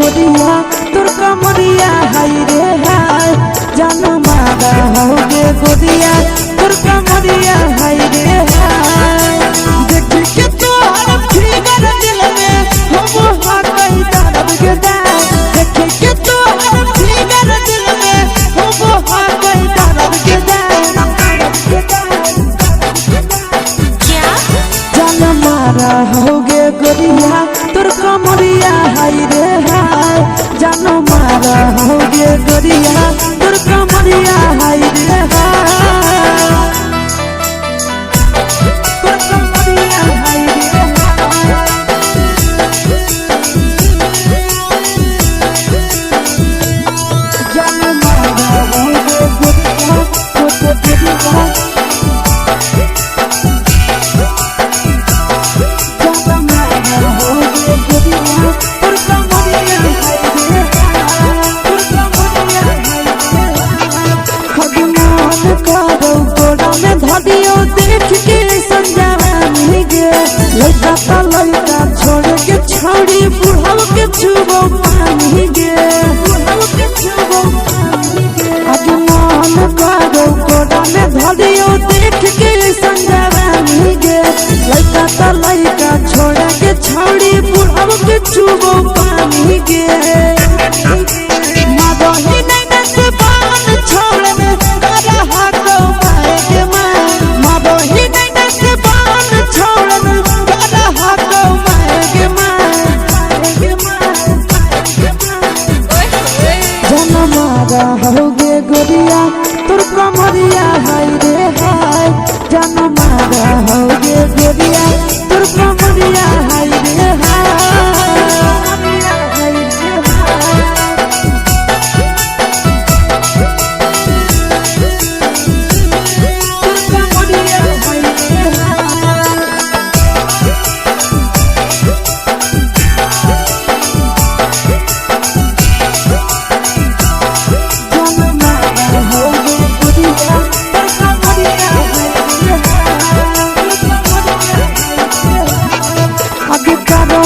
गोरिया तोर कमरिया हाय रे हाय जान मारा होगे गोरिया तोर कमरिया हाय रे हाय देख के तोहर फिगर दिल में हम हाथ दर्द के दाए देख के तोहर फिगर दिल में हम हाथ दर्द के दाए जान मारा होगे गोरिया तोर कमरिया हाय रे हाय जान मारा होगे गोरिया तोर कमरिया हाय रे हाय तोर कमरिया हाय रे हाय जान मारा होगे गोरिया तोर कमरिया देख के संजानी गे लड़का लड़का छोड़ के छौड़ी बुढ़ाव के छुबो पानी गे आज मन करो कोड़ा में धरियो देख के संजानी गे लड़का लड़का छोड़ के छौड़ी बुढ़ाव के छुबो पानी गे मादही नहीं नस बान छोड़ में करा हाथों मारे के मादही नहीं नस बान छोड़ में करा हाथों मारे के जन मारा होगे गोरिया तोर कमरिया हाय रे हाय जन मारा होगे गोरिया तोर कमरिया हाय रे हाय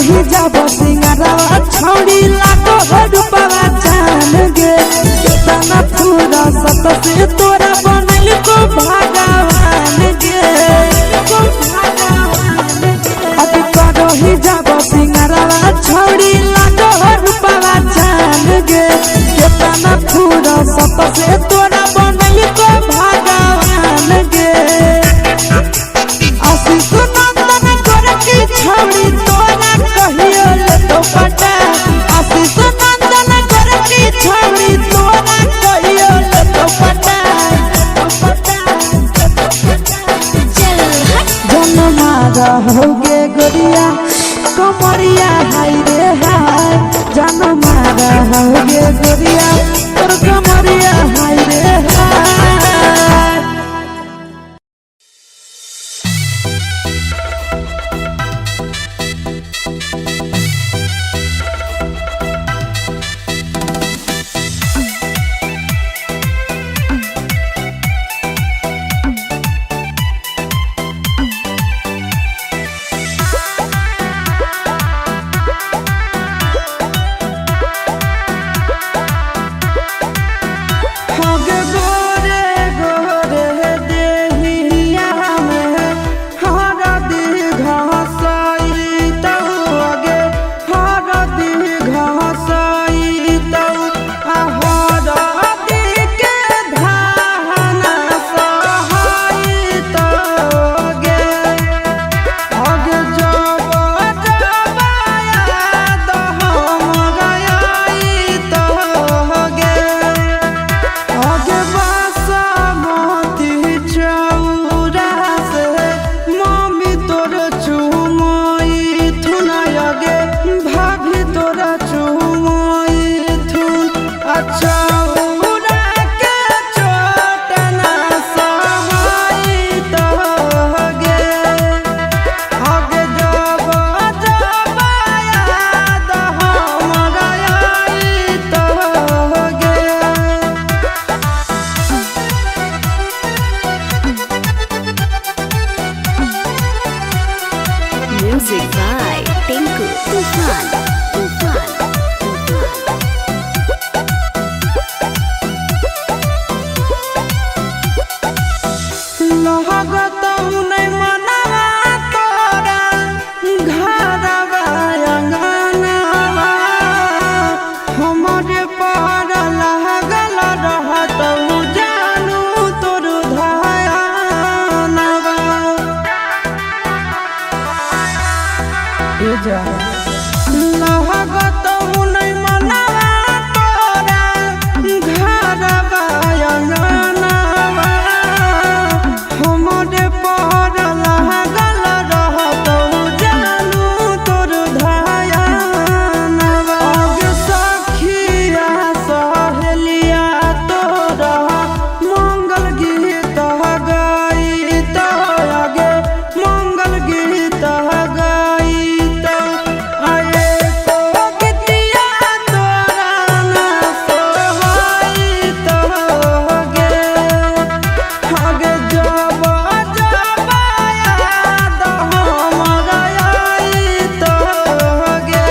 ही जब सिंगारवा छौड़ी लागो रूपवा जान गे कितना पूरा सत से तोरा बनल को भगवान गे अभी करो ही जब सिंगारवा छौड़ी लागो रूपवा जान गे कितना पूरा सत से तोरा बनल को भगवान गे आशीष नंदन कर की छौड़ी तोरा कहियो ले तो पटा आशीष नंदन कर की छौड़ी तोरा कहियो ले तो पटा जन मारा होगे गोरिया कमरिया हाय रे हाय जन मारा होगे गोरिया तोर कमरिया हाय रे हाय Music by Tinku Tufan. ए जा लागत मुनै मनवा तोरा घरवा अंगनवा हमरे पर लागल रहतौ जानू तोर धयानवा गे सखिया सहेलिया तोरा मंगल गीत गाइत आगे मंगल गीत गाइत आए तो गीतिया तोरा ना सोहाइत गे आगे जब जब याद हमरा आइत गे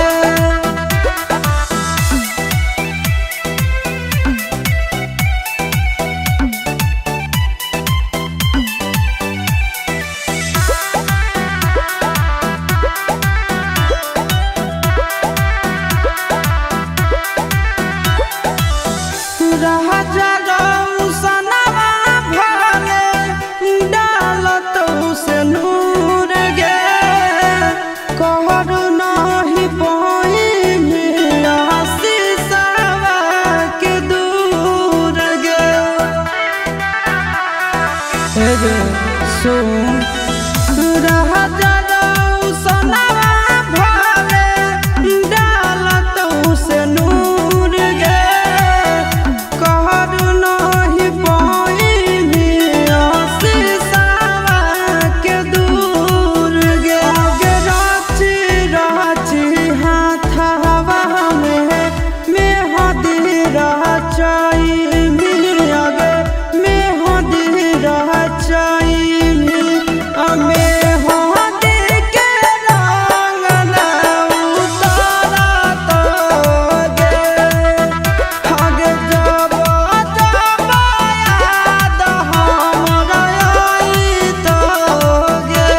राजा रौसनवा भले डालत से नूर गे कहर नाही पाई आशीषवा के दूर गे सुन राजा रौसनवा भले डालत से नूर गे कहर नाही पाई आशीषवा के दूर गे आगे राची राची हाथवा में मेहदी रचाई आगे मेहदी रचाई मेहदी के रंग ना उतारत गे आगे जब जब याद हमरा आइत गे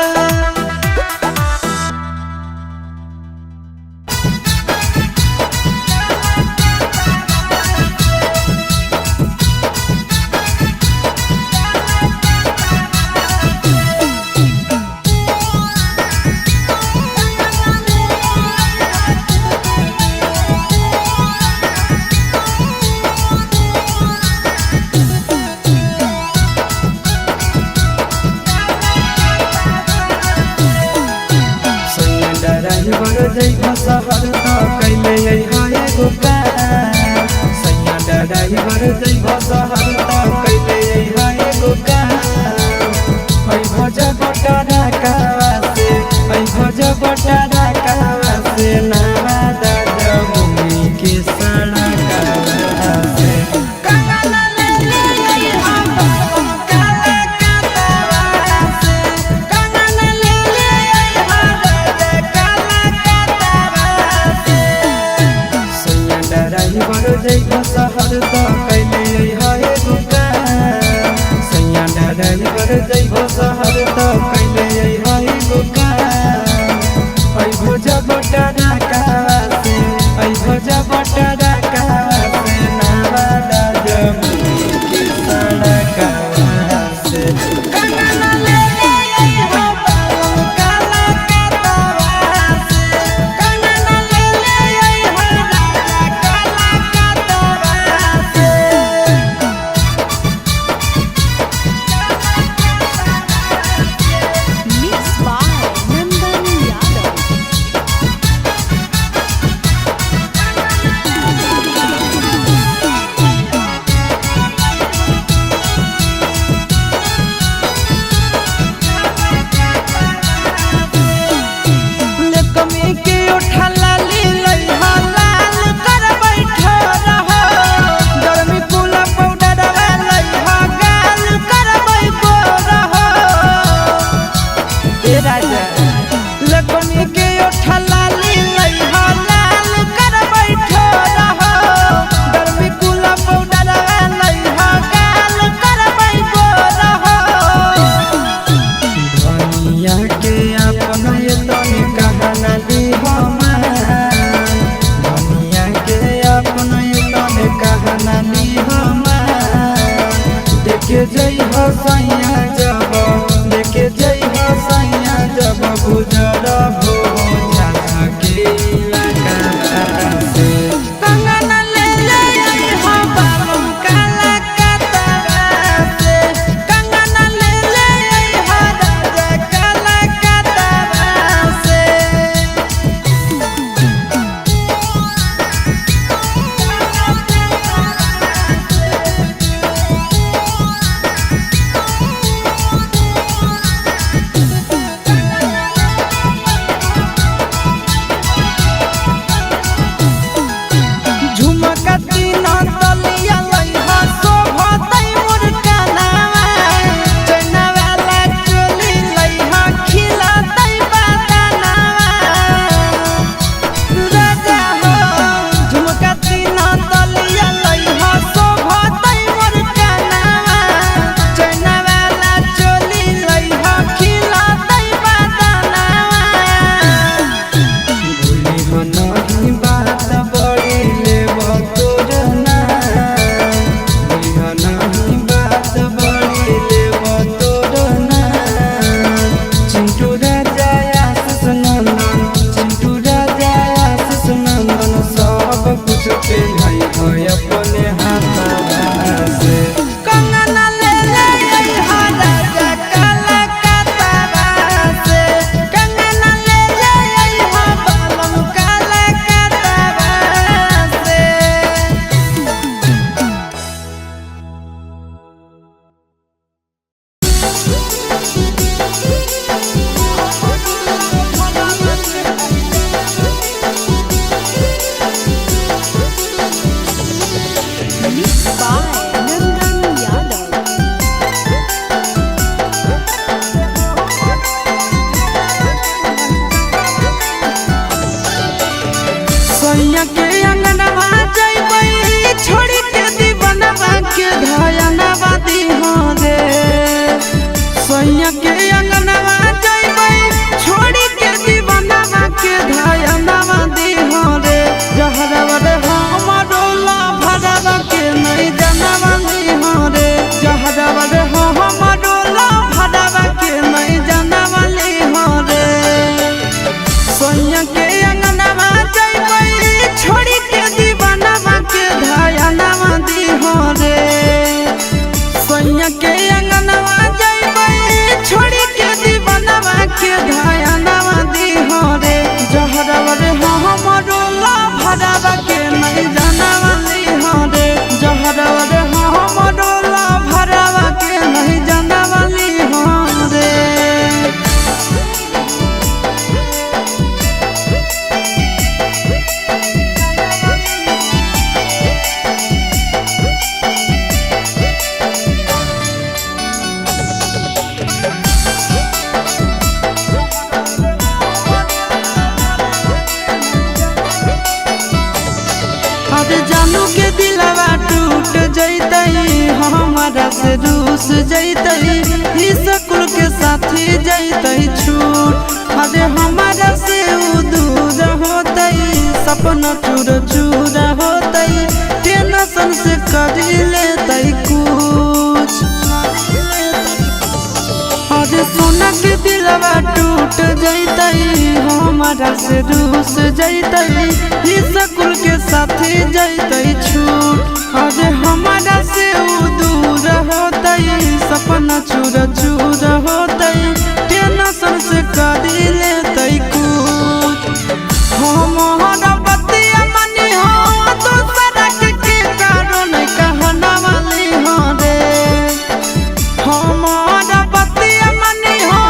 ड्राइवर जइहा शहर त कैले अइहा एगो काम सैया ड्राइवर जइहा शहर त कैले अइहा एगो काम ऐ भजा बटारा कावा से ऐ भजा बटारा कावा से नावा दादा मुनी के साड़ा कावा से काला ले ले अइहा काला कावा से काला ले ले अइहा काला कावा से सैया ड्राइवर जइहा शहर त कैले अइहा एगो काम सैया ड्राइवर जइहा शहर त कैले अइहा एगो काम ऐ भजा बटारा कावा से ऐ भजा बटारा कावा से नावा दादा मुनी के साड़ा कावा से काला ले ले अइहा काला कावा से काला ले ले अइहा काला कावा से सैया के अंगनवा जइबै छोड़ी के दीवानवा के धयनवा दिहो रे सैया के अंगनवा जइबै छोड़ी के दीवानवा के धयनवा दिहो रे जहरवा रे हमरो ला भरवा के नहीं जानवा दिहो रे जहरवा रे हमरो ला भरवा के नहीं जानवा दिहो रे सैया के अंगनवा जइबै छोड़ी के दीवानवा के धयनवा दिहो रे सैया के अंगनवा जइबै छोड़ी के दीवानवा के धयनवा दिहो रे जहरवा रे हमरो ला भरवा के नहीं जानवा दिहो रे जहरवा रे हमरो ला भरवा के नहीं जानवा दिहो रे अरे जानू के दिलवा टूट जैतई हमारा से रूस जैतई ई स्कूल के साथी जैतई छूट अरे हमारा से उ दूर होतई सपना चूर चूर होतई टेंशन से कर लेतई कुछ अरे सोना के दिलवा टूट जैतई हमारा से रूस जैतई ई स्कूल के साथी जैतई छूट अरे हमारा से उ दूर होतई सपना चूर चूर होतई टेंशन से कर लेतई कुछ हमारा बतिया मनी हो दूसरा के कारण कहना वाली हो रे हमारा बतिया मनी हो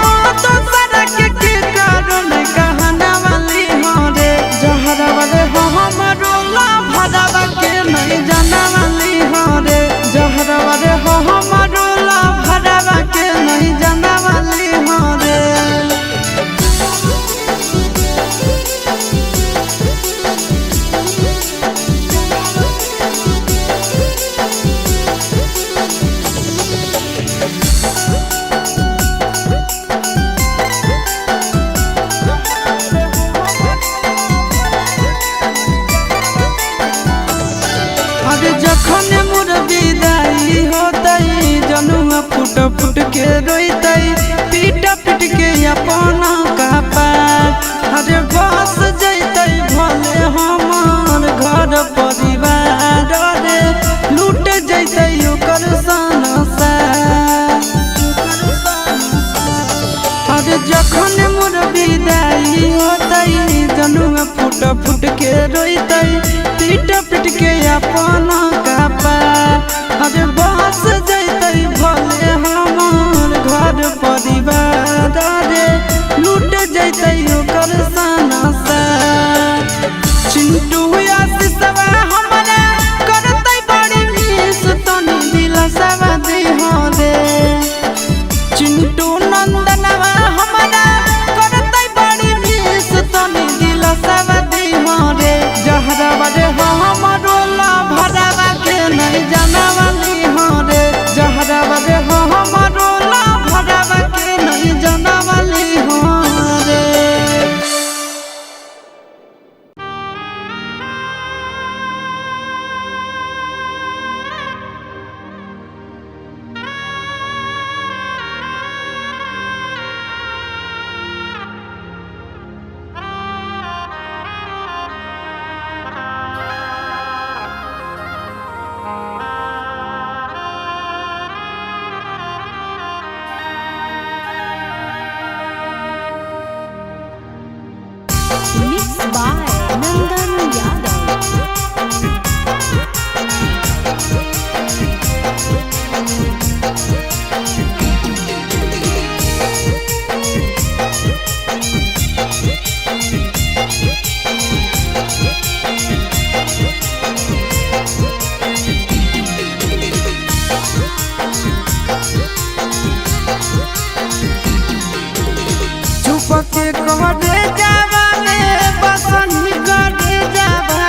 दूसरा के कारण कहना वाली हो रे जहरवा रे हमरो ला भरवा के नहीं जाना वाली हो रे जहरवा रे हमरो ला भरवा के नहीं जाना वाली हो रे अरे जखन मोर विदाई होतई जनुआ फुट फुट के रोइतई पीट पीट के अपना कपार अरे बस जैतई भले हमार घर परिवार रे लूट जैतई ओकर संसार अरे जखन मोर विदाई होतई जनुआ फुट फुट के रोइतई पीट पीट के अपना कपार अरे बस जैतई भले हमार घर परिवार रे लूट जैतई ओकर संसार चिंटू आशीषवा हमरा करतई बड़ी मिस तनी दिल सवा दिहो रे चिंटू नंदनवा हमरा करतई बड़ी मिस तनी दिल सवा दिहो रे जहरवा रे हमरो ला भरवा के नहीं जानवा दिहो रे जहरवा रे हमरो ला भरवा के नहीं जानवा दिहो रे Mixed by Nandan Yadav. चुप के करे जावा में बसनी करे जावा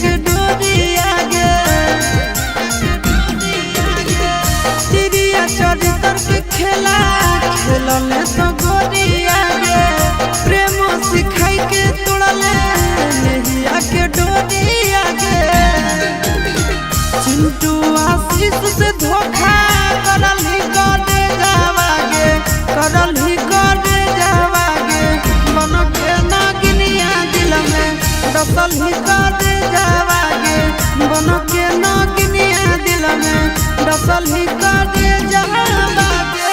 के डोरिया गे तिरिया चरित्र के खेला खेलले तो गोरिया गे प्रेम सिखाई के तोड़ले नहिया के डोरिया गे चिंटू आशीष से धोखा करल ही करे जावागे करल ही करे जावागे मन के नागिनिया दिल में डसल ही करे जावागे मन के नागिनिया दिल में डसल ही करे जावागे।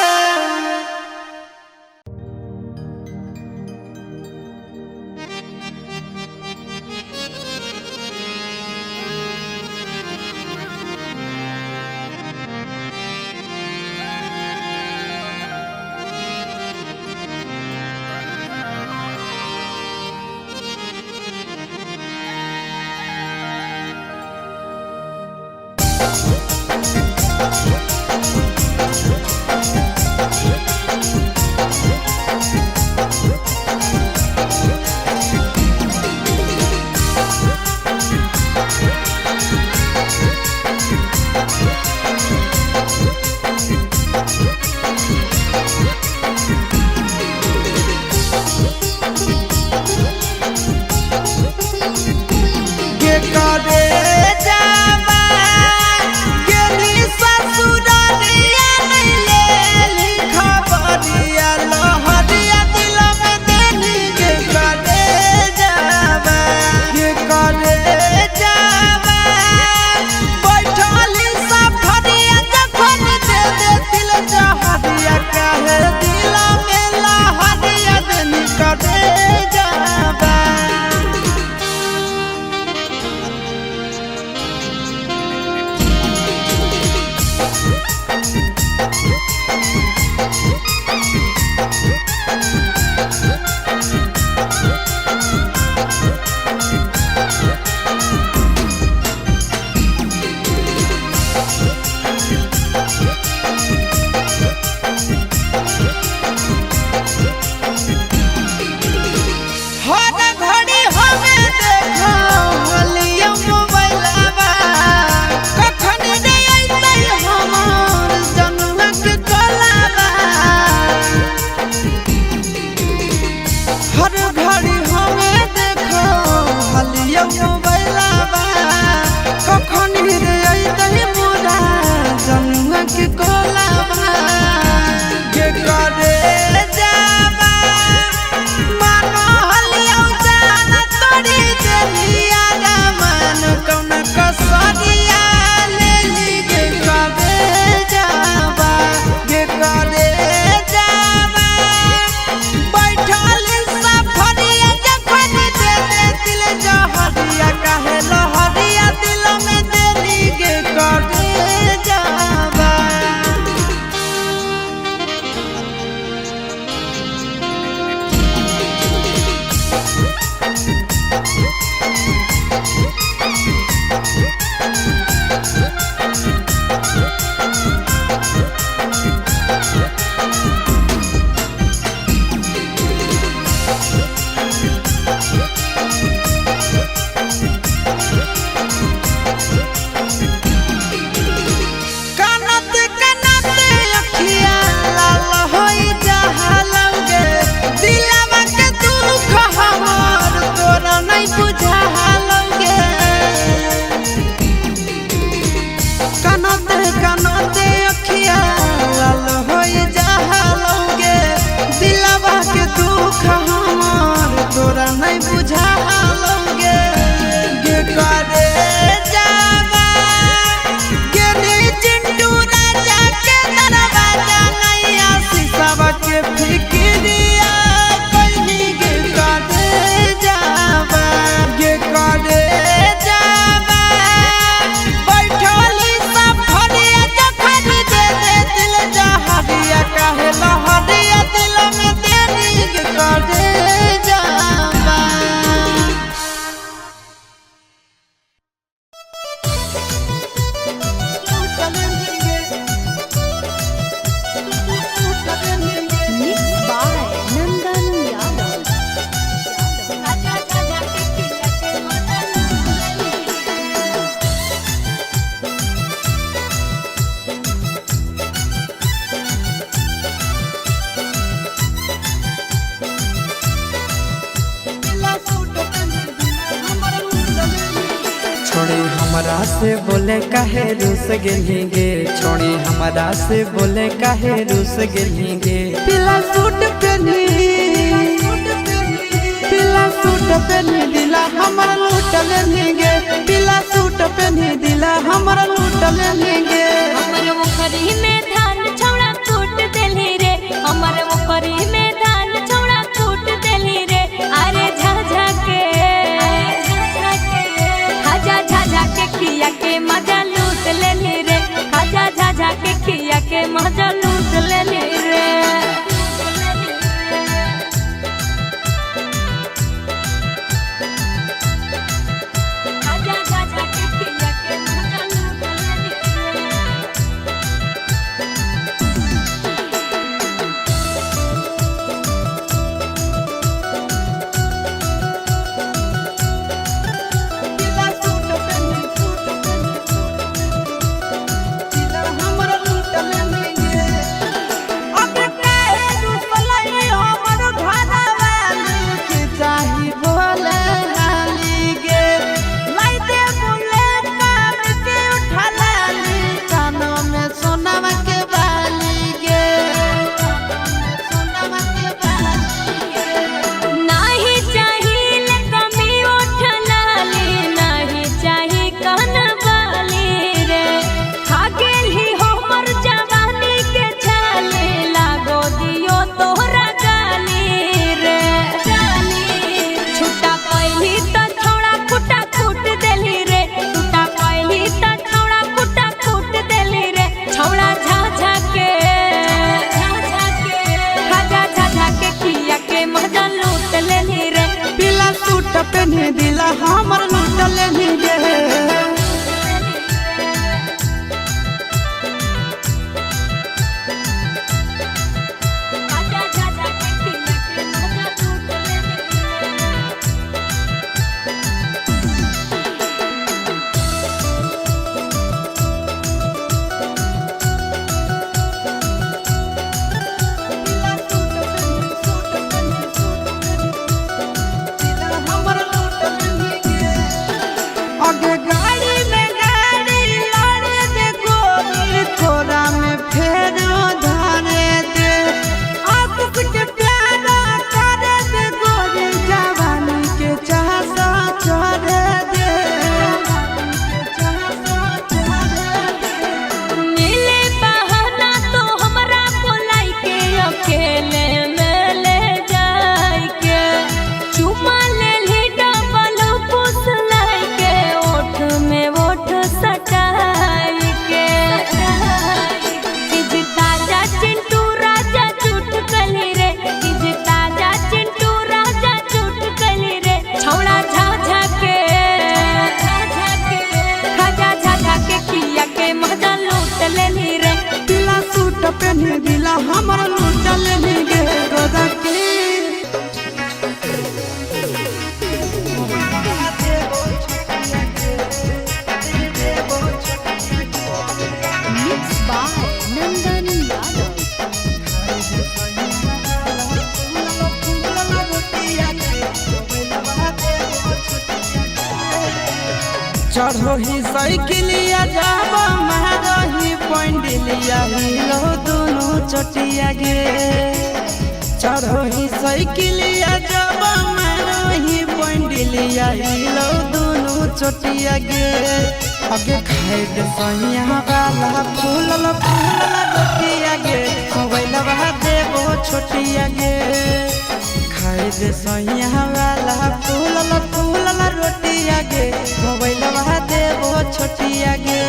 हमरा से बोले काहे रूस गेलिगे छोड़ी हमरा से बोले काहे रूस गेलिगे पीला सूट पहनी दिला हमरा लूट लेंगे पीला सूट पहनी दिला हमरा लूट लेंगे हमर मुखरी में धान छौड़ा कूट देली रे हमर मुखरी में धान छौड़ा कूट देली रे अरे झाझा के झाझा के खिया के मजा लूट लेली रे झाझा के खिया के मजा लूट लेली रे पहने दिला हमर लूट लेंगे पहने दिला हमर लूट लेंगे गोदा के Mixed by Nandan Yadav. चढ़ो ही साइकिलिया जाबा मारही पंडिलिया हिलो दोनों चटिया गे चढ़ो ही साइकिलिया जाबा मारही पंडिलिया हिलो दोनों चटिया गे आगे खाए दे सैया वाला फूलल रोटिया गे मोबाइल बहा देबो छोटिया गे खाए दे सैया वाला फूलल रोटिया गे मोबाइल बहा देबो छोटिया गे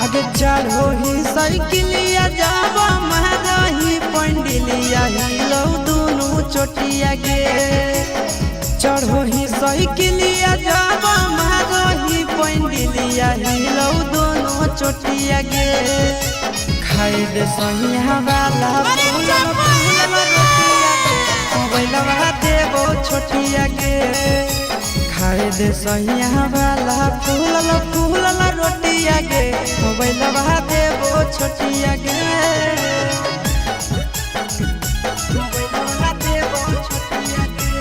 आगे चढ़ो ही साइकिलिया जाबा मारही पंडिलिया हिलो दोनों चटिया गे चढ़ो ही साइकिलिया जाबा मारही पंडिलिया हिलो दोनों चटिया गे खाए दे सैया वाला मोबाइल बहा देबो छोटिया गे खाए दे सैया वाला फूलल रोटिया गे मोबाइल बहा देबो छोटिया गे मोबाइल बहा देबो छोटिया गे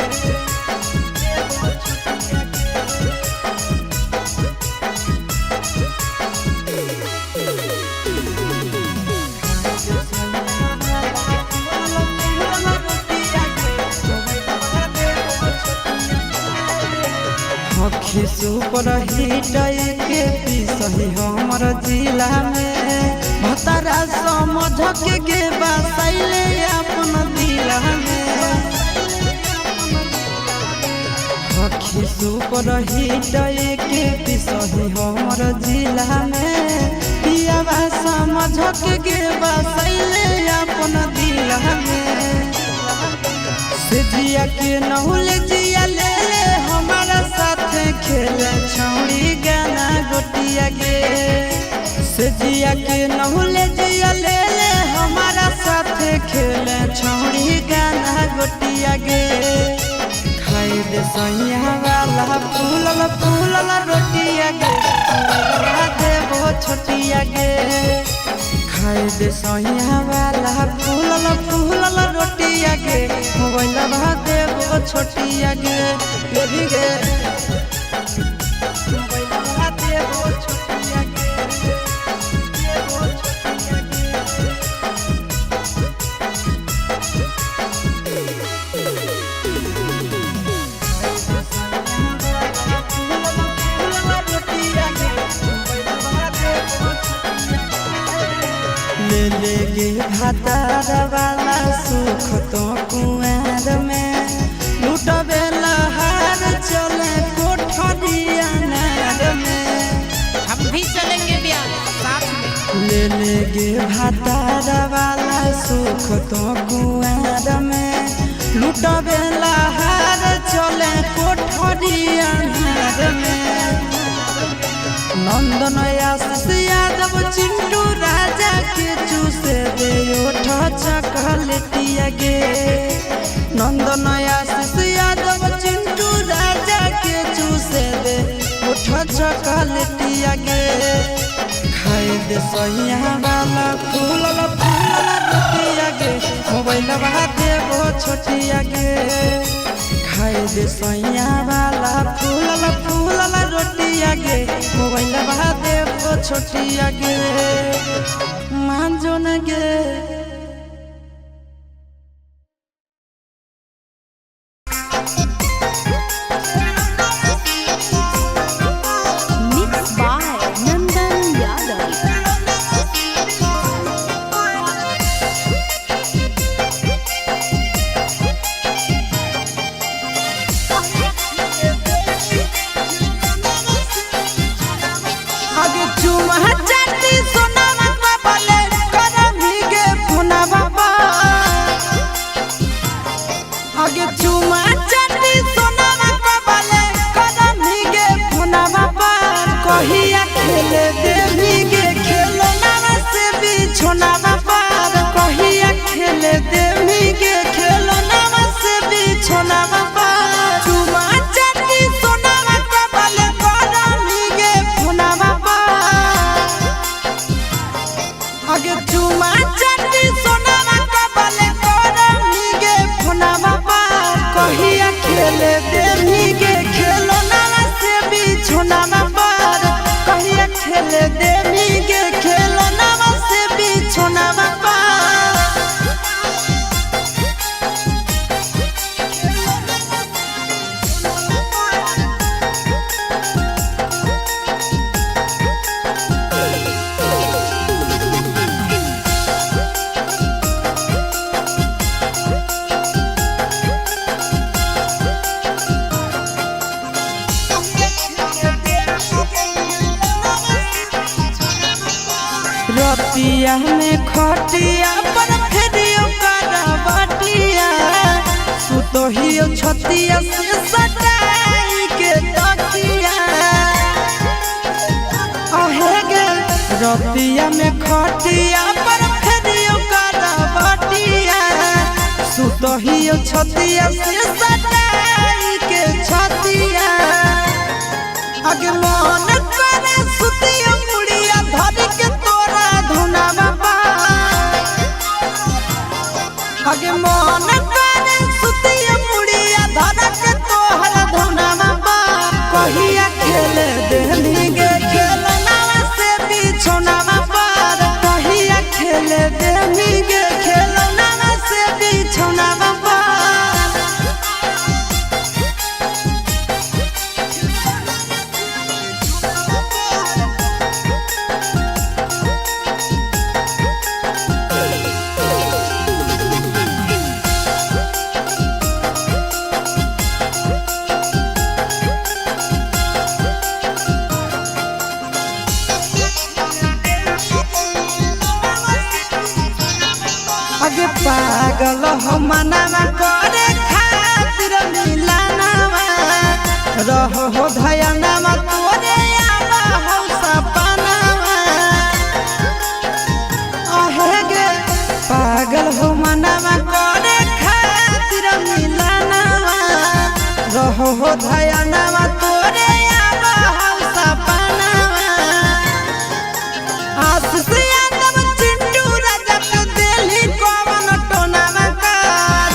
सुपर हिट के पिसही हमर जिला में भतारा समझ के बसैले अपन दिला में सखी सुपर हिट के पिसही हमर जिला में पियावा समझ के बसैले अपन दिला में से जिया के नहुल जिया ले ले हमारा साथ खेले छौड़ी गाना गोटिया गे से जिया के नहुल जिया ले ले हमारा साथ खेले छौड़ी गाना गोटिया गे खाई दे सैया वाला फूलल रोटिया गे देवो छोटिया गे खाई दे सैया वाला फूलल रोटिया गे मोबाइल देवो छोटिया गे ये भी गे मोबाइल देवो छोटिया गे देवो छोटिया गे ले ले गे भातार वाला सुख तो कुआर में लुटबे लहार चले कोठरिया नार में हम भी चलेंगे ब्याह साथ में। ले ले गे भातार वाला सुख तो कुआर में लुटबे लहार चले कोठरिया नार में नंदन आशीष यादव चिंटू राजा के चूसे दे ओठ चॉकलेटिया गे नंदन आशीष यादव चिंटू राजा के चूसे दे ओठ चॉकलेटिया गे खाए दे सैया वाला फूलल रोटिया गे मोबाइल देवो छोटिया गे खाए दे सैया वाला फूलल रोटिया गे मोबाइल देवो छोटिया गे मांझो न गे मिक्स बाय नंदन यादव। आगे चुमा चाटी सोना बाबा बोले करमी गे पुना बाबा आगे चुमा चाटी सोना बाबा बोले करमी गे पुना बाबा कहिया खेले देवी गे खेलो नाम से बिछोना बाबा कहिया खेले देवी गे खेलो नाम से बिछोना बाबा चुमा चाटी सोना बाबा बोले करमी गे पुना बाबा आगे चुमा चाटी सोना बाबा बोले करमी गे पुना बाबा कहिया खेले देवी गे खेलो नाम से बिछोना बाबा कहिया खेले देवी गे खेलो नाम से बिछोना बाबा रतिया में खटिया पर फेरियो करवटिया सुतोहियो छतिया से सटाई के तकिया आहे गे रतिया में खटिया पर फेरियो करवटिया सुतोहियो छतिया से सटाई के छतिया आगे मन करे सुतियो मुड़िया धरी के तोरा धुना बाबा आगे मन करे सुतियो मुड़िया धरी के तोहरा धुना बाबा कहिया खेले देली गे खेलना से बिछोना बाबा कहिया खेले देली गे खेलना से बिछोना बाबा पागल हो मनावा करे खातिर मिलानावा रहो हो धयानावा तोरे आवा हो सपनावा आहे गे पागल हो मनावा करे खातिर मिलानावा रहो हो धयानावा तोरे आवा हो सपनावा आशीष यादव चिंटू राजा के दिल्ली कौन टोनावा कर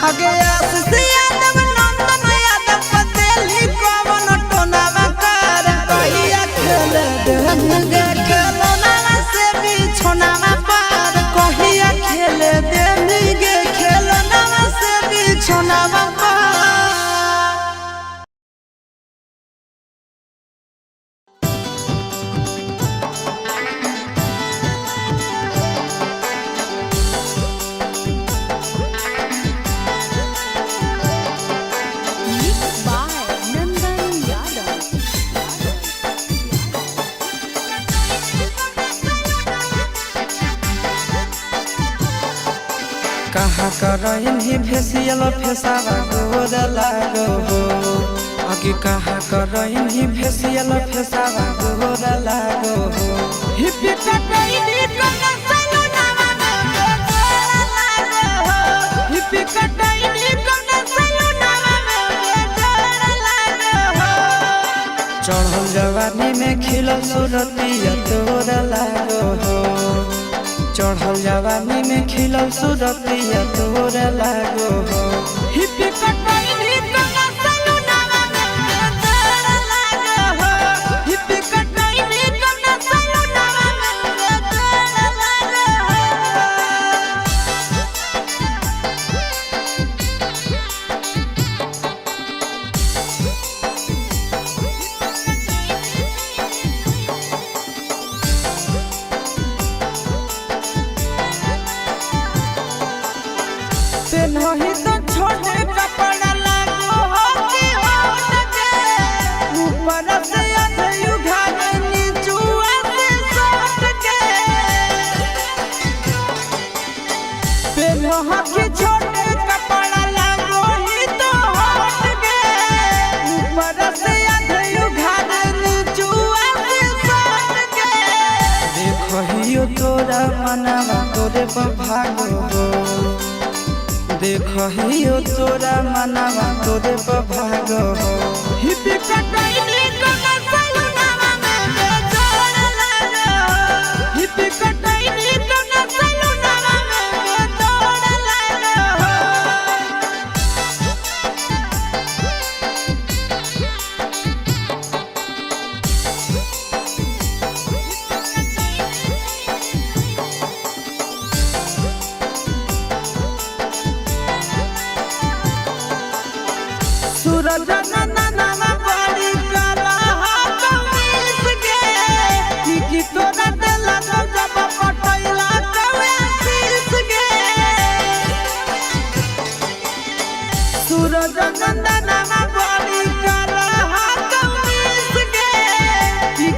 आगे आशीष यादव नंदन यादव के दिल्ली कौन टोनावा कर कहिया खेल देंगे खेलनावा से बिछोनावा पर कहिया खेल देंगे खेलनावा से बिछोनावा पर Mixed by Nandan Yadav. कहा करइन ही फेसियल फेसावा गोर लागो हो आगे कहा करइन ही फेसियल फेसावा गोर लागो हो हिप्पी कटइन ही कना सलूनावा में गोर लागो हो हिप्पी कटइन ही कना सलूनावा में गोर लागो हो चढ़ल जवानी में खिलल सूरतिया तोर लागो हो चढ़ल जवानी में खिलल सूरतिया तोर लागो हो हिप्पी कटइन ही कना सलूनावा में गोर लागो हो हिप्पी कटइन ही कना सलूनावा में गोर लागो हो पेनही तो छोटे कपड़ा लागो हो कि होट के ऊपर से अधयु घाने नीचुआ से सोट के पेनहा के छोटे कपड़ा लागो ही तो होट के ऊपर से अधयु घाने नीचुआ से सोट के देखो हियो तोरा मनवा तोरे पर भागो हो देखो हियो तोरा मनवा तोरे पर भागो हो हिप्पी कटइन ही कना सलूनावा में गोर लागो हो हिप्पी कटइन ही कना सलूनावा में गोर लागो हो सूरज नंदनवा बड़ी काला हाथ मिस गे कि तोरा देला जब पटैला कवे आशीष गे सूरज नंदनवा बड़ी काला हाथ मिस गे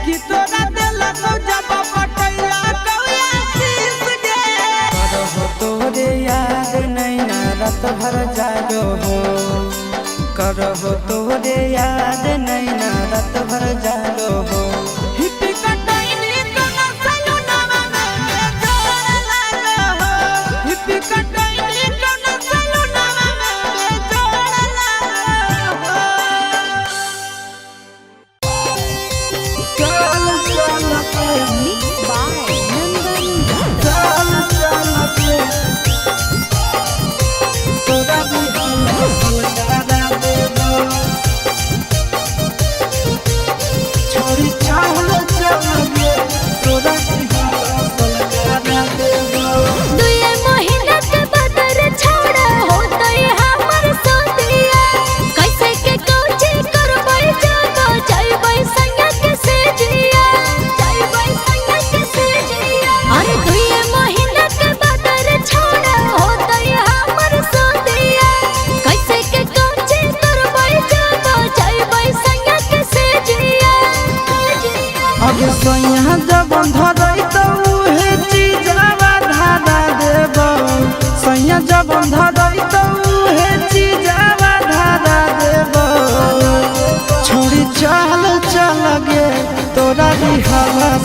कि तोरा देला जब पटैला कवे आशीष गे करहो तोरे याद नैना रात भर जागो हो करहो तोरे याद नैना रात भर जागो हो हिप्पी कटइन ही कना सलूनावा में गोर लागो हो हिप्पी कटइन ही कना सलूनावा में गोर लागो हो चल चल के Mixed by Nandan Yadav. चल चल के तोरा भी हलका दे दो छोड़ी चाह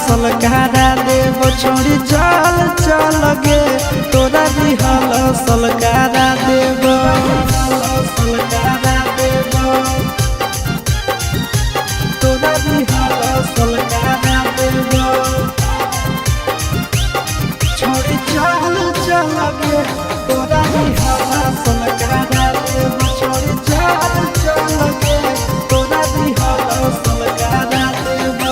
सलकारा देव छोड़ी चल चल गे तोरा दिहल सलकारा देव सलकारा देव तोरा दिहल सलकारा देव छोड़ी चल चल गे तोरा दिहल सलकारा देव छोड़ी चल चल गे तोरा दिहल सलकारा देव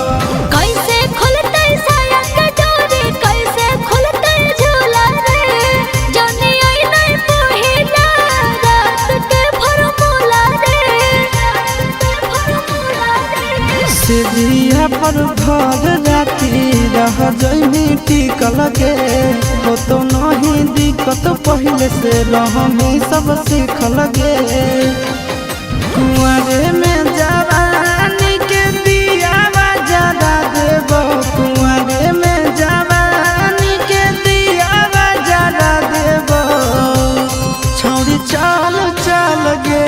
कैसे खुलते साया के डोरी कैसे खुलते झूला रे जानी आई नहीं पहिला रात के फॉर्मूला रे सिजिया पर भर राती रह जइनी टिकल गे हो तो नहीं दिक्कत पहले से रहमी सब सीखल गे कुंवरे में जवानी के दिया जला देव कुंवरे में जवानी के दिया जला देव छौड़ी चल चल गे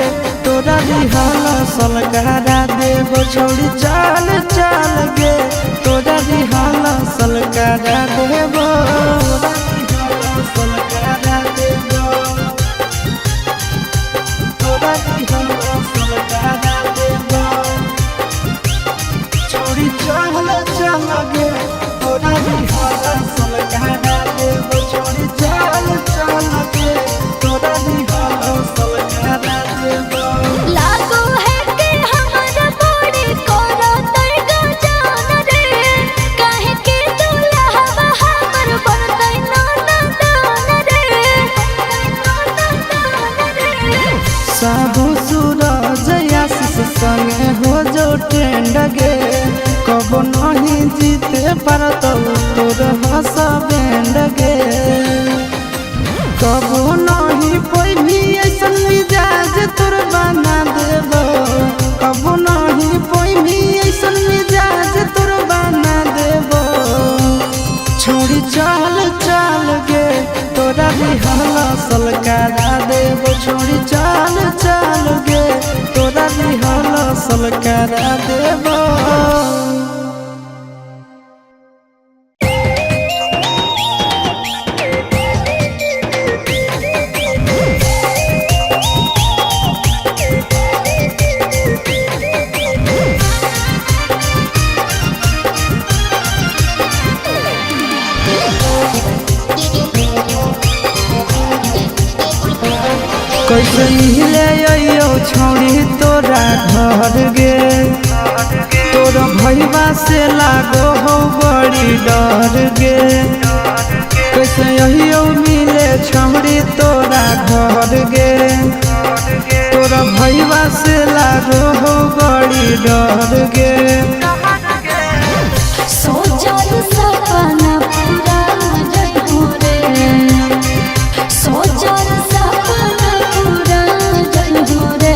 तोरा दिहल सलकारा देव छौड़ी चल चल गे तोरा दिहल सलकारा देव सलकारा देव तोरा दिहल सलकारा देव छौड़ी चल चल गे तोरा दिहल सलकारा देव छौड़ी चल चल गे तोरा दिहल सलकारा देव लागो है कि हमारा बॉडी कोनो तय जान रे काहे के दुल्हा हमर बनतै नाना दान रे साहू सूरज आशीष संगे हो जो ट्रेंड गे कब नहीं जीते पारत तोर हस बैंड गे कब नहीं पैनी ऐसन मिजाज तोर बना देव कब नहीं पैनी ऐसन मिजाज तोर बना देव छोड़ी चल चल गे तोरा दिहल सलकारा देव छोड़ी चल चल गे तोरा दिहल सलकारा देव कैसे मिले अइयो छौड़ी तोरा घर गे तोरा भैया से लागो हो बड़ी डर गे कैसे अइयो मिले छौड़ी तोरा घर गे तोरा भैया से लागो हो बड़ी डर गे सोचल सपना पूरा जइबो रे सोचल सपना पूरा जइबो रे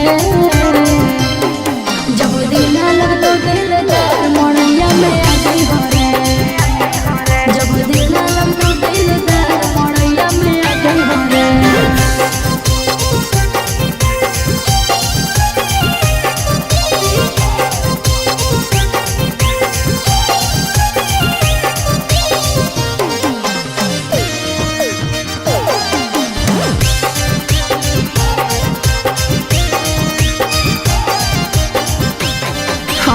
जब दिन लगतो दिलदार मोड़िया में आ गई हो रे जब दिन लगतो दिलदार मोड़िया में आ गई हो रे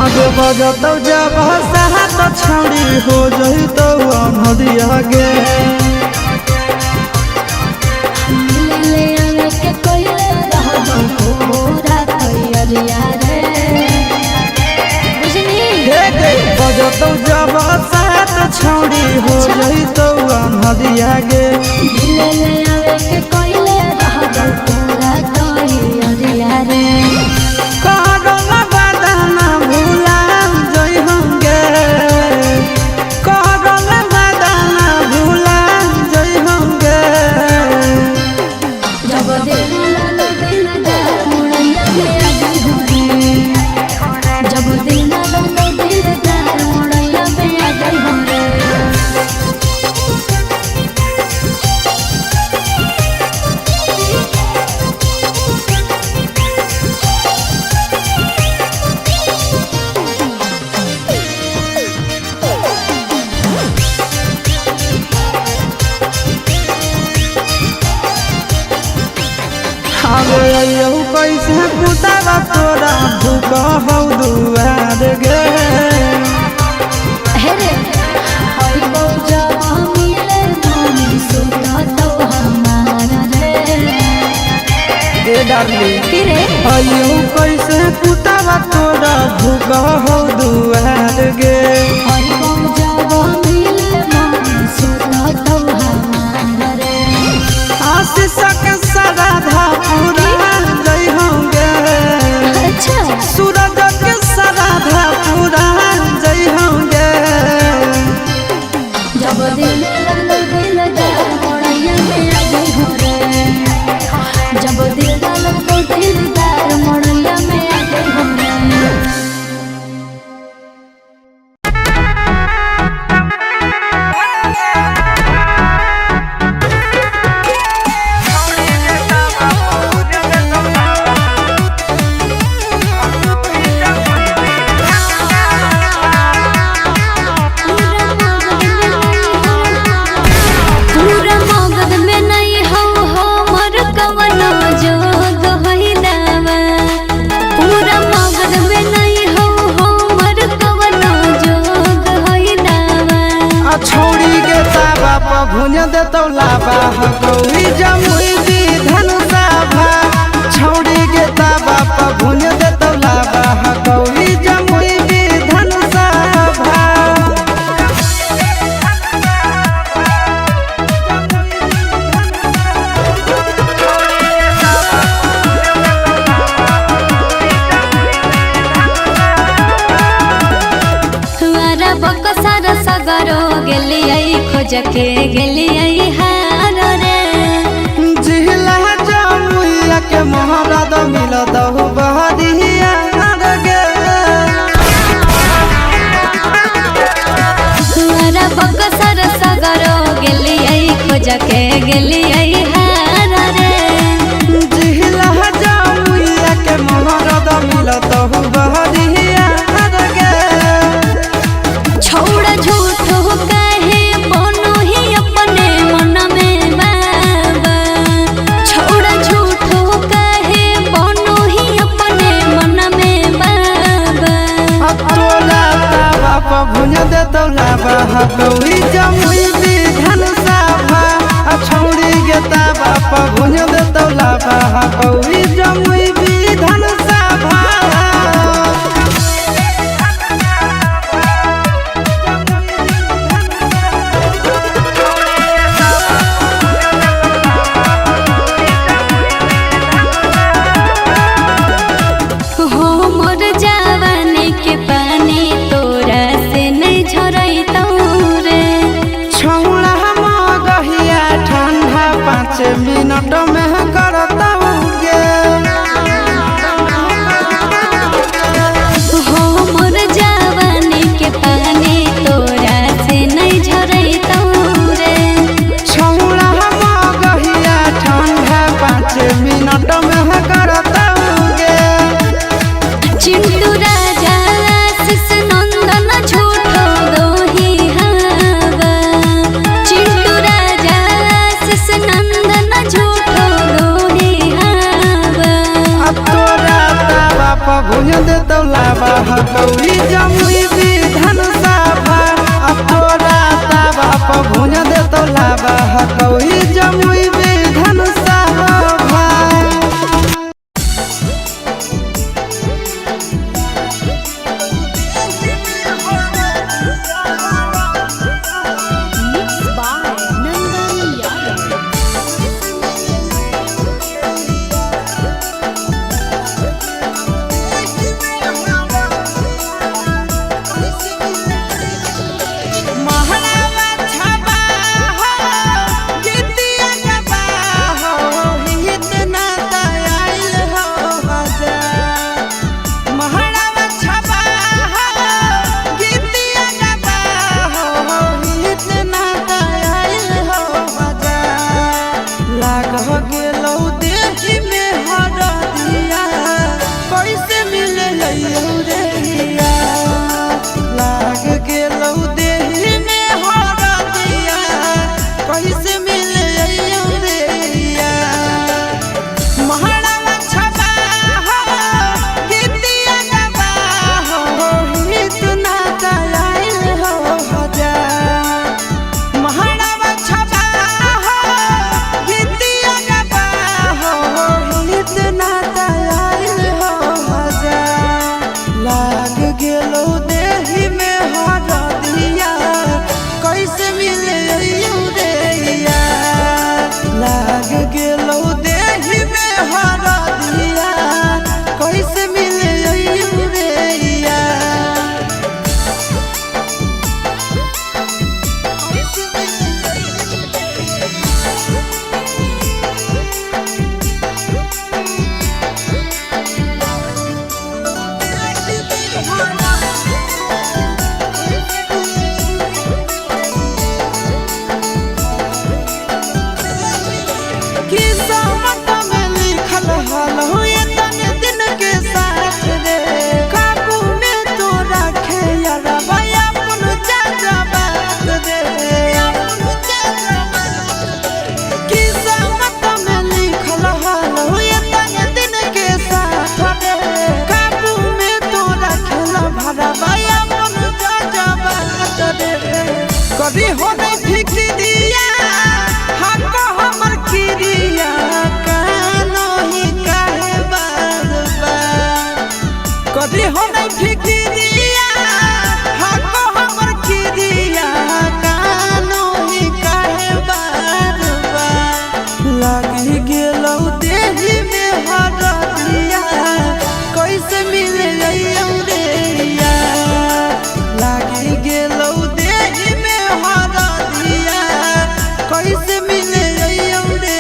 आगे बजतौ जब साहत छौड़ी हो जइतौ अनहरिया गे ले आवे के कोइले रहबो पूरा तैयारिया रे बुझनी बजतौ जब साहत छौड़ी हो जइतौ अनहरिया गे ले आवे के कोइले रहबो पूरा तैयारिया रे करल बदना भुला जइ होंगे करल बदना भुला जइ होंगे जब दिल लगो दिलदार मोड़िया में आ गई हो रे जब दिल लगो दिलदार मोड़िया में आ गई हो रे अबे यो कैसे पुतावा तोरा भूख हौ दुआर गे हेरे हई बौजा मिले मोनी सुता तो हमारा रे ए डार्लिंग फिरे अयो कैसे पुतावा तोरा भूख हौ दुआर गे हई बौजा मिले मोनी सुता तो हमारा रे आशीष के सराधा पूरा जय होंगे अच्छा सूरज के सराधा पूरा जय होंगे जब दिल लगल दिल दार मोड़ैया में आ गई हो रे जब दिल लगल दिल दार मोड़ैया में आ गई हो रे पूरा मगध में नहीं हो हमर कवनो जोग होइलावा पूरा मगध में नहीं हो हमर कवनो जोग होइलावा आ छोड़ी के ताबा पर भुन देतौ लाबा हकौई जमुई दी धन साभा छोड़ी के ताबा पर भुन देतौ लाबा हकौई जमुई दी धन साभा हमारा बकसर सगरो गेलियै खोज के गेलियै हार रे जिहला जमुइया के महाराज मिलदहु बहरिया गे हमारा बकसर सगरो गेलियै खोज के गेलियै हार रे जिहला जमुइया के महाराज मिलदहु बहरिया गे छोड़ झूठ हो कहे बनो ही अपने मन में बाबा छोड़ झूठ हो कहे बनो ही अपने मन में बाबा तोला ताबा पर भुन देतौ लाबा हकौई जमुई दी धन साभा आ छौड़ी गे ताबा पर भुन देतौ लाबा हकौई जमुई दी धन साभा हमर जवानी के पानी तोरा से नहीं झरैतौ रे छौड़ा मगहिया ठंडा 5 मिनट में करतौ गे हमर जवानी के पानी तोरा से नहीं झरैतौ रे छौड़ा मगहिया ठंडा 5 मिनट में करतौ गे चिंटू राजा आशीष नंदन झूठो दोही हवा चिंटू राजा आशीष नंदन झूठो दोही लाग गेलो देहि में हरा दिया कैसे मिले रे कभी हो नहीं फिक्रिया हको हमर किरिया कानो ही काहे बार कभी हो नहीं फिक्रिया हको हमर किरिया कानो ही काहे बार लागी गेलो देहि में हरा दिया कैसे मिले रे लागी गेलो देहि में हरा दिया कैसे मिले रे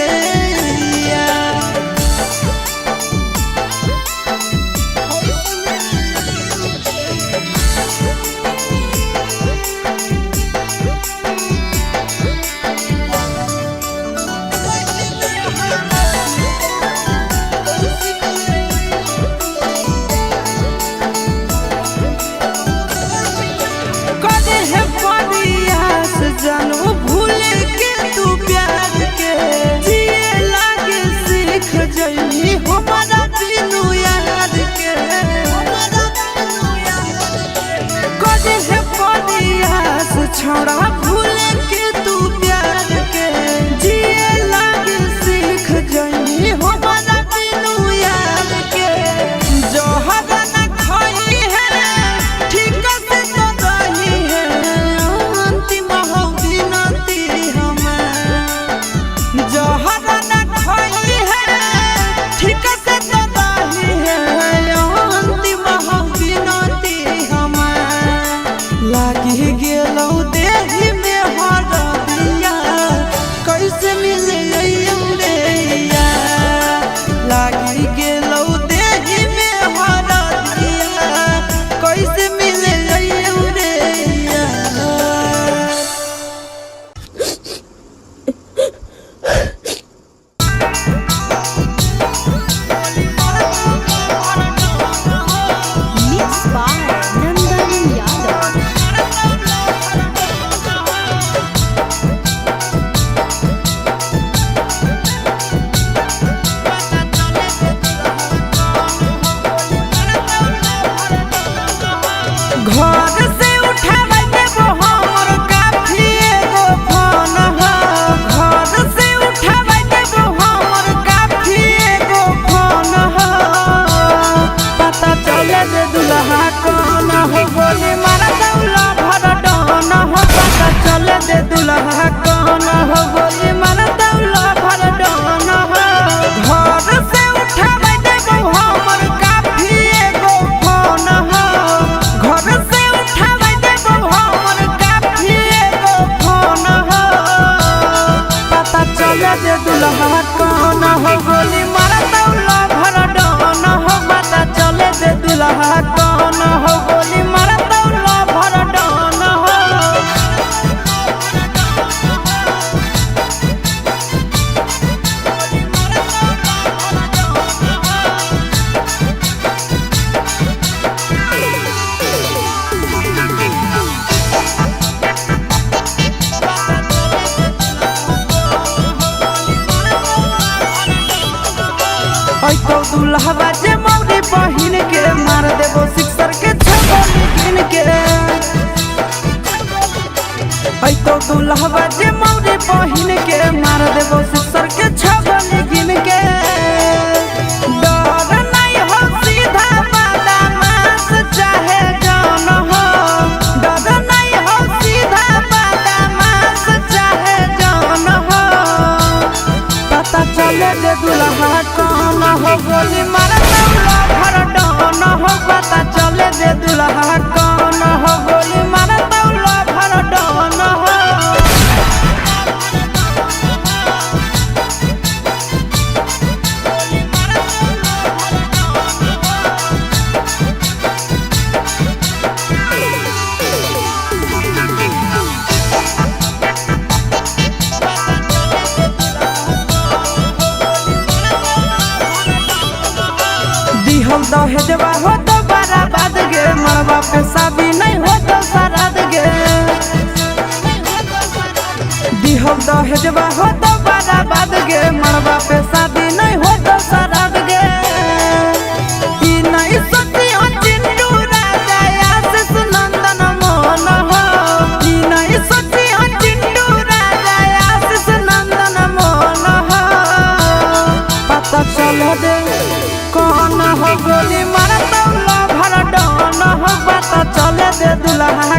जानू भूल के तू प्यार के जिए लागे सीख जइनी हमारा बिनु याद के कदे है परियास छोड़ा भूल के तू प्यार के जिए लागे सीख जइनी हमारा बिनु याद के जो हवा न खाई है ठीक से तो रही है अंतिम जहर न खाई है ठीक से तो दाही है अंतिम बिनती हमार लागी गेलो देहि में हरा दिया कैसे मिले रे लागी गेलो देहि में हरा दिया कैसे मिले रे घर से उठावे देबो हमर काफी एगो फोन ह घर से उठावे देबो हमर काफी एगो फोन ह पता चले जे दुल्हा कौन हो गोली मारा दौला भर डन हो पता चले जे दुल्हा कौन हो गोली मारा दौला भर डन हो घर से उठावे देबो हमर काफी एगो फोन ह घर से उठावे देबो हमर काफी एगो फोन ह पता चले जे दुल्हा कौन हो गोली मारा दौला भर डन हो पता चले जे दुल्हा कौन हो गोली मारा दौला भर डन हो तो दुल्हवा जे मौरी बहिन के मार देबो सिक्सर के छगोली गिन के तो दुल्हवा जे मौरी बहिन के मार देबो सिक्सर के छगोली गिन के डर नहीं हो सीधा बदमाश चाहे जान हो डर नहीं हो सीधा बदमाश चाहे जान हो पता चले दे दुल्हा कौन हो गोली मारता भर डन हो पता चले दे दुल्हा कौन हो गोली मारता भर डन हो हम दहेजवा हो तो बराबाद गे मरवा पे शादी नहीं हो तो सराद गे दिहम दहेजवा हो तो बराबाद गे मरवा पे शादी नहीं हो तो सराद गे ई नहीं सोची हो चिंटू राजा आशीष नंदन मोहन हो ई नहीं सोची हो चिंटू राजा आशीष नंदन मोहन हो पता चले दे कौन हो गोली मारता भर डन हो पता चले दे दुल्हा